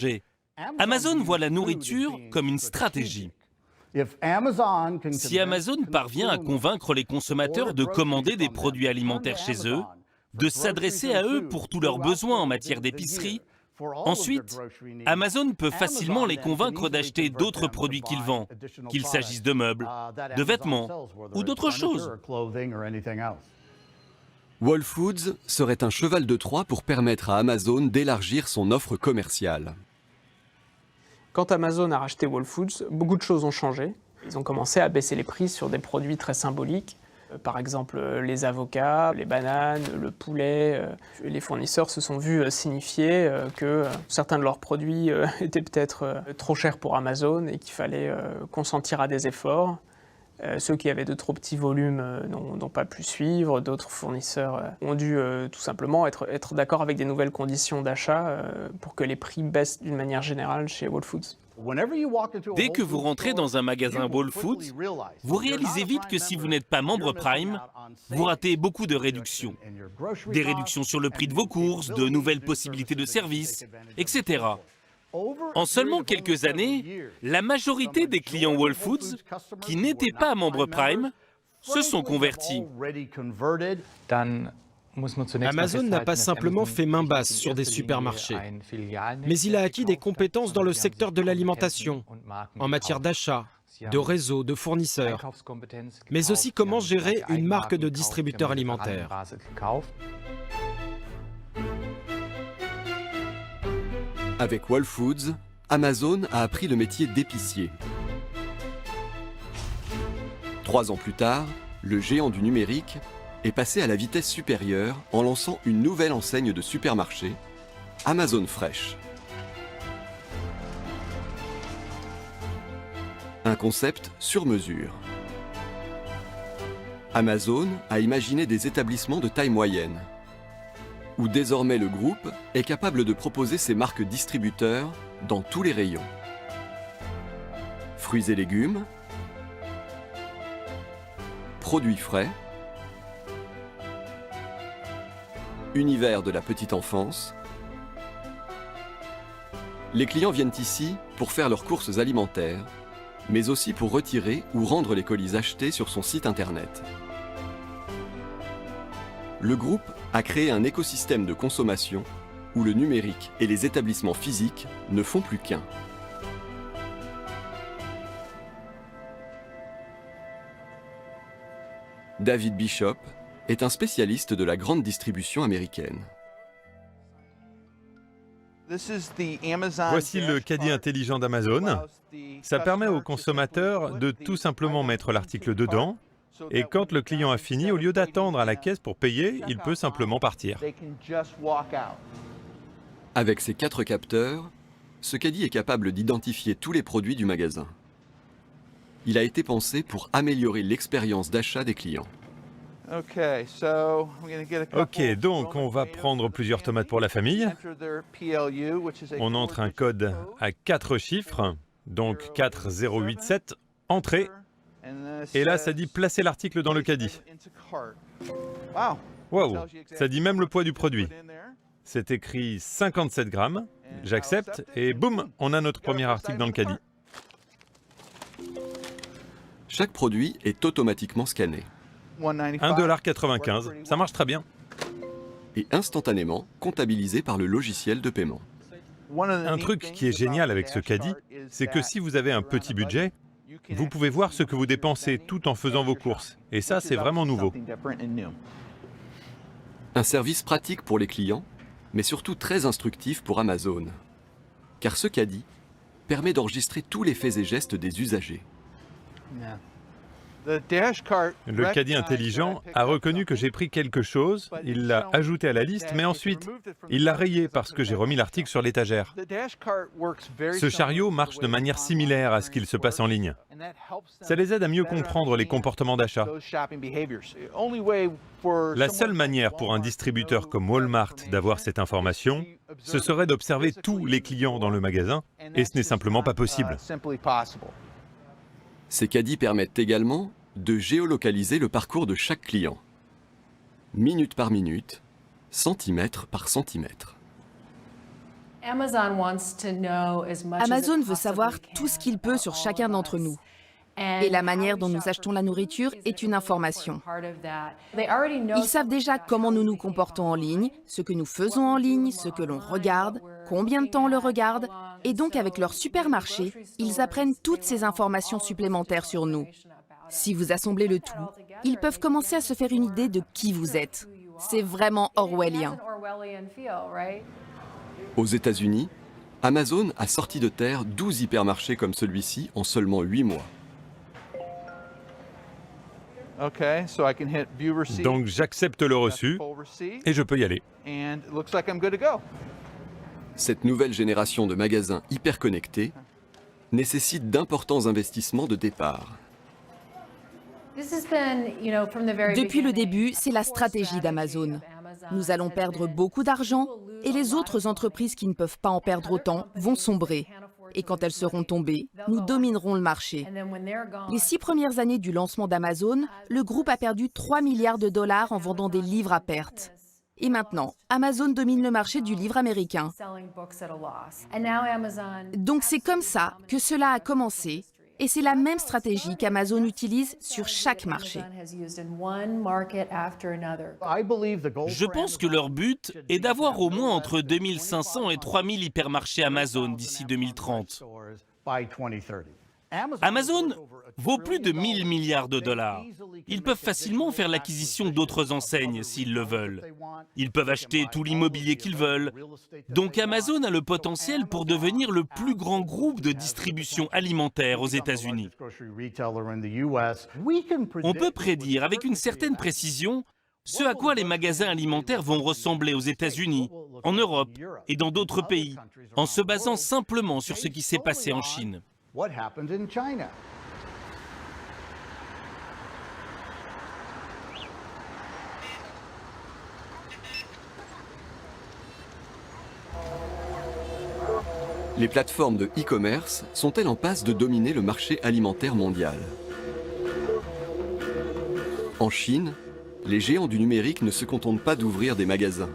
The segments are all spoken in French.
projet. Amazon voit la nourriture comme une stratégie. Si Amazon parvient à convaincre les consommateurs de commander des produits alimentaires chez eux, de s'adresser à eux pour tous leurs besoins en matière d'épicerie, ensuite, Amazon peut facilement les convaincre d'acheter d'autres produits qu'ils vendent, qu'il s'agisse de meubles, de vêtements ou d'autres choses. Whole Foods serait un cheval de Troie pour permettre à Amazon d'élargir son offre commerciale. Quand Amazon a racheté Whole Foods, beaucoup de choses ont changé. Ils ont commencé à baisser les prix sur des produits très symboliques. Par exemple, les avocats, les bananes, le poulet. Les fournisseurs se sont vus signifier que certains de leurs produits étaient peut-être trop chers pour Amazon et qu'il fallait consentir à des efforts. Ceux qui avaient de trop petits volumes n'ont pas pu suivre. D'autres fournisseurs ont dû tout simplement être d'accord avec des nouvelles conditions d'achat pour que les prix baissent d'une manière générale chez Whole Foods. Dès que vous rentrez dans un magasin Whole Foods, vous réalisez vite que si vous n'êtes pas membre Prime, vous ratez beaucoup de réductions. Des réductions sur le prix de vos courses, de nouvelles possibilités de services, etc. En seulement quelques années, la majorité des clients Whole Foods qui n'étaient pas membres Prime se sont convertis. Amazon n'a pas simplement fait main basse sur des supermarchés, mais il a acquis des compétences dans le secteur de l'alimentation, en matière d'achat, de réseau, de fournisseurs, mais aussi comment gérer une marque de distributeur alimentaire. Avec Whole Foods, Amazon a appris le métier d'épicier. 3 ans plus tard, le géant du numérique est passé à la vitesse supérieure en lançant une nouvelle enseigne de supermarché, Amazon Fresh. Un concept sur mesure. Amazon a imaginé des établissements de taille moyenne, où désormais le groupe est capable de proposer ses marques distributeurs dans tous les rayons. Fruits et légumes, produits frais, univers de la petite enfance. Les clients viennent ici pour faire leurs courses alimentaires, mais aussi pour retirer ou rendre les colis achetés sur son site internet. Le groupe a créé un écosystème de consommation où le numérique et les établissements physiques ne font plus qu'un. David Bishop est un spécialiste de la grande distribution américaine. Voici le caddie intelligent d'Amazon. Ça permet aux consommateurs de tout simplement mettre l'article dedans, et quand le client a fini, au lieu d'attendre à la caisse pour payer, il peut simplement partir. Avec ses 4 capteurs, ce caddie est capable d'identifier tous les produits du magasin. Il a été pensé pour améliorer l'expérience d'achat des clients. Ok, donc on va prendre plusieurs tomates pour la famille. On entre un code à 4 chiffres, donc 4087, entrée. Et là, ça dit placer l'article dans le caddie. Wow, ça dit même le poids du produit. C'est écrit 57 grammes, j'accepte, et boum, on a notre premier article dans le caddie. Chaque produit est automatiquement scanné. 1,95 $, ça marche très bien. Et instantanément comptabilisé par le logiciel de paiement. Un truc qui est génial avec ce caddie, c'est que si vous avez un petit budget, vous pouvez voir ce que vous dépensez tout en faisant vos courses. Et ça, c'est vraiment nouveau. Un service pratique pour les clients, mais surtout très instructif pour Amazon. Car ce caddie permet d'enregistrer tous les faits et gestes des usagers. Le caddie intelligent a reconnu que j'ai pris quelque chose, il l'a ajouté à la liste, mais ensuite, il l'a rayé parce que j'ai remis l'article sur l'étagère. Ce chariot marche de manière similaire à ce qu'il se passe en ligne. Ça les aide à mieux comprendre les comportements d'achat. La seule manière pour un distributeur comme Walmart d'avoir cette information, ce serait d'observer tous les clients dans le magasin, et ce n'est simplement pas possible. Ces caddies permettent également de géolocaliser le parcours de chaque client, minute par minute, centimètre par centimètre. Amazon veut savoir tout ce qu'il peut sur chacun d'entre nous. Et la manière dont nous achetons la nourriture est une information. Ils savent déjà comment nous nous comportons en ligne, ce que nous faisons en ligne, ce que l'on regarde, combien de temps on le regarde. Et donc avec leur supermarché, ils apprennent toutes ces informations supplémentaires sur nous. Si vous assemblez le tout, ils peuvent commencer à se faire une idée de qui vous êtes. C'est vraiment orwellien. Aux États-Unis, Amazon a sorti de terre 12 hypermarchés comme celui-ci en seulement 8 mois. Donc j'accepte le reçu et je peux y aller. Cette nouvelle génération de magasins hyper connectés nécessite d'importants investissements de départ. Depuis le début, c'est la stratégie d'Amazon. Nous allons perdre beaucoup d'argent et les autres entreprises qui ne peuvent pas en perdre autant vont sombrer. Et quand elles seront tombées, nous dominerons le marché. Les 6 premières années du lancement d'Amazon, le groupe a perdu 3 milliards de dollars en vendant des livres à perte. Et maintenant, Amazon domine le marché du livre américain. Donc c'est comme ça que cela a commencé. Et c'est la même stratégie qu'Amazon utilise sur chaque marché. Je pense que leur but est d'avoir au moins entre 2500 et 3000 hypermarchés Amazon d'ici 2030. Amazon vaut plus de 1000 milliards de dollars. Ils peuvent facilement faire l'acquisition d'autres enseignes s'ils le veulent. Ils peuvent acheter tout l'immobilier qu'ils veulent. Donc Amazon a le potentiel pour devenir le plus grand groupe de distribution alimentaire aux États-Unis. On peut prédire avec une certaine précision ce à quoi les magasins alimentaires vont ressembler aux États-Unis, en Europe et dans d'autres pays, en se basant simplement sur ce qui s'est passé en Chine. Les plateformes de e-commerce sont-elles en passe de dominer le marché alimentaire mondial? En Chine, les géants du numérique ne se contentent pas d'ouvrir des magasins.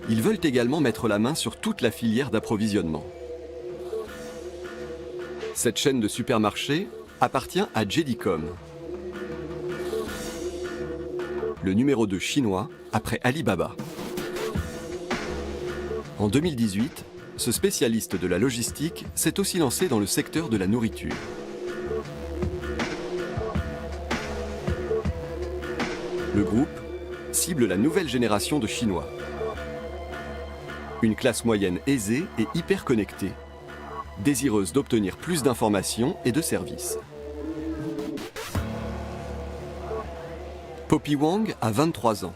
Ils veulent également mettre la main sur toute la filière d'approvisionnement. Cette chaîne de supermarchés appartient à JD.com, le numéro 2 chinois après Alibaba. En 2018, ce spécialiste de la logistique s'est aussi lancé dans le secteur de la nourriture. Le groupe cible la nouvelle génération de Chinois. Une classe moyenne aisée et hyper connectée, désireuse d'obtenir plus d'informations et de services. Poppy Wang a 23 ans.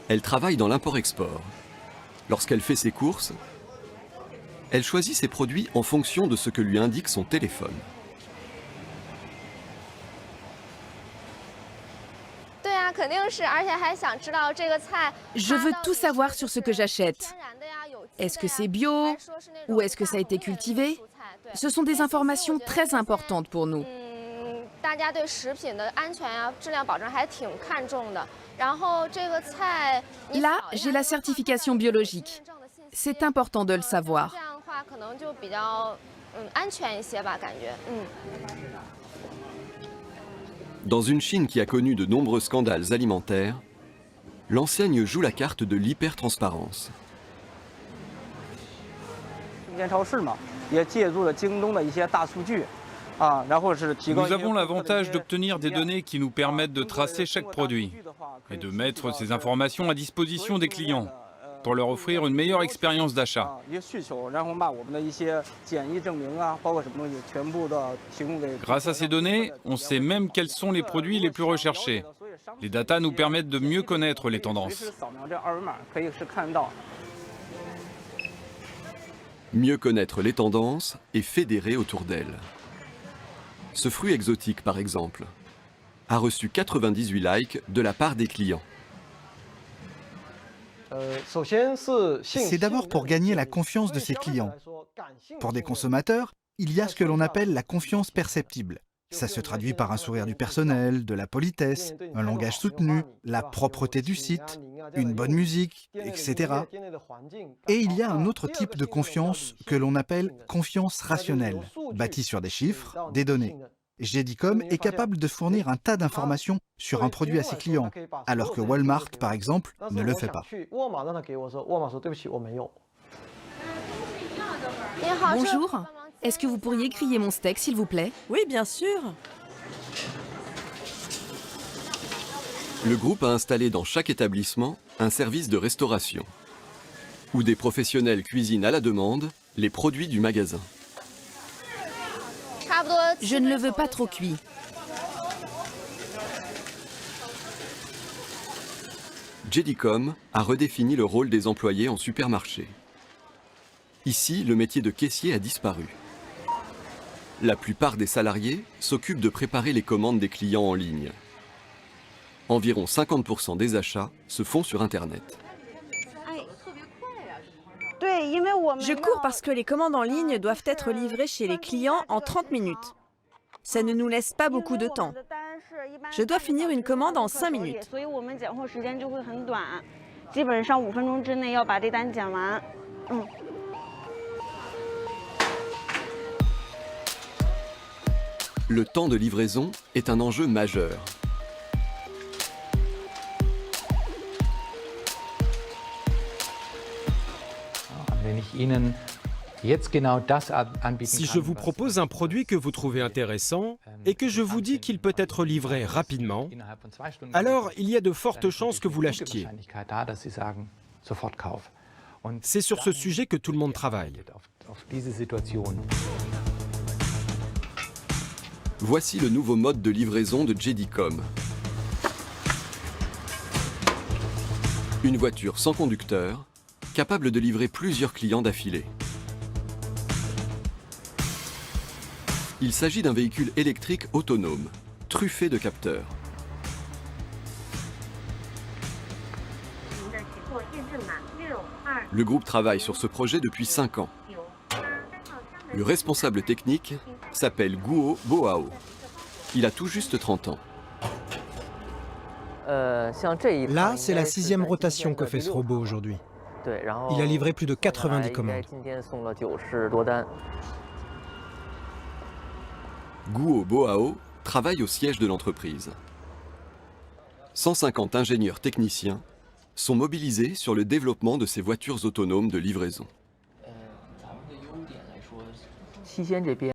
Elle travaille dans l'import-export. Lorsqu'elle fait ses courses, elle choisit ses produits en fonction de ce que lui indique son téléphone. Je veux tout savoir sur ce que j'achète. Est-ce que c'est bio ou est-ce que ça a été cultivé? Ce sont des informations très importantes pour nous. Là, j'ai la certification biologique. C'est important de le savoir. Dans une Chine qui a connu de nombreux scandales alimentaires, l'enseigne joue la carte de l'hypertransparence. Nous avons l'avantage d'obtenir des données qui nous permettent de tracer chaque produit et de mettre ces informations à disposition des clients pour leur offrir une meilleure expérience d'achat. Grâce à ces données, on sait même quels sont les produits les plus recherchés. Les datas nous permettent de mieux connaître les tendances. Mieux connaître les tendances et fédérer autour d'elles. Ce fruit exotique, par exemple, a reçu 98 likes de la part des clients. C'est d'abord pour gagner la confiance de ses clients. Pour des consommateurs, il y a ce que l'on appelle la confiance perceptible. Ça se traduit par un sourire du personnel, de la politesse, un langage soutenu, la propreté du site, une bonne musique, etc. Et il y a un autre type de confiance que l'on appelle confiance rationnelle, bâtie sur des chiffres, des données. JD.com est capable de fournir un tas d'informations sur un produit à ses clients, alors que Walmart, par exemple, ne le fait pas. Bonjour, est-ce que vous pourriez griller mon steak, s'il vous plaît? Oui, bien sûr. Le groupe a installé dans chaque établissement un service de restauration, où des professionnels cuisinent à la demande les produits du magasin. Je ne le veux pas trop cuit. JD.com a redéfini le rôle des employés en supermarché. Ici, le métier de caissier a disparu. La plupart des salariés s'occupent de préparer les commandes des clients en ligne. Environ 50% des achats se font sur Internet. Je cours parce que les commandes en ligne doivent être livrées chez les clients en 30 minutes. Ça ne nous laisse pas beaucoup de temps. Je dois finir une commande en 5 minutes. Le temps de livraison est un enjeu majeur. Si je vous propose un produit que vous trouvez intéressant et que je vous dis qu'il peut être livré rapidement, alors il y a de fortes chances que vous l'achetiez. C'est sur ce sujet que tout le monde travaille. Voici le nouveau mode de livraison de JD.com. Une voiture sans conducteur, capable de livrer plusieurs clients d'affilée. Il s'agit d'un véhicule électrique autonome, truffé de capteurs. Le groupe travaille sur ce projet depuis 5 ans. Le responsable technique s'appelle Guo Boao. Il a tout juste 30 ans. Là, c'est la 6e rotation que fait ce robot aujourd'hui. Il a livré plus de 90 commandes. Guo Boao travaille au siège de l'entreprise. 150 ingénieurs techniciens sont mobilisés sur le développement de ces voitures autonomes de livraison.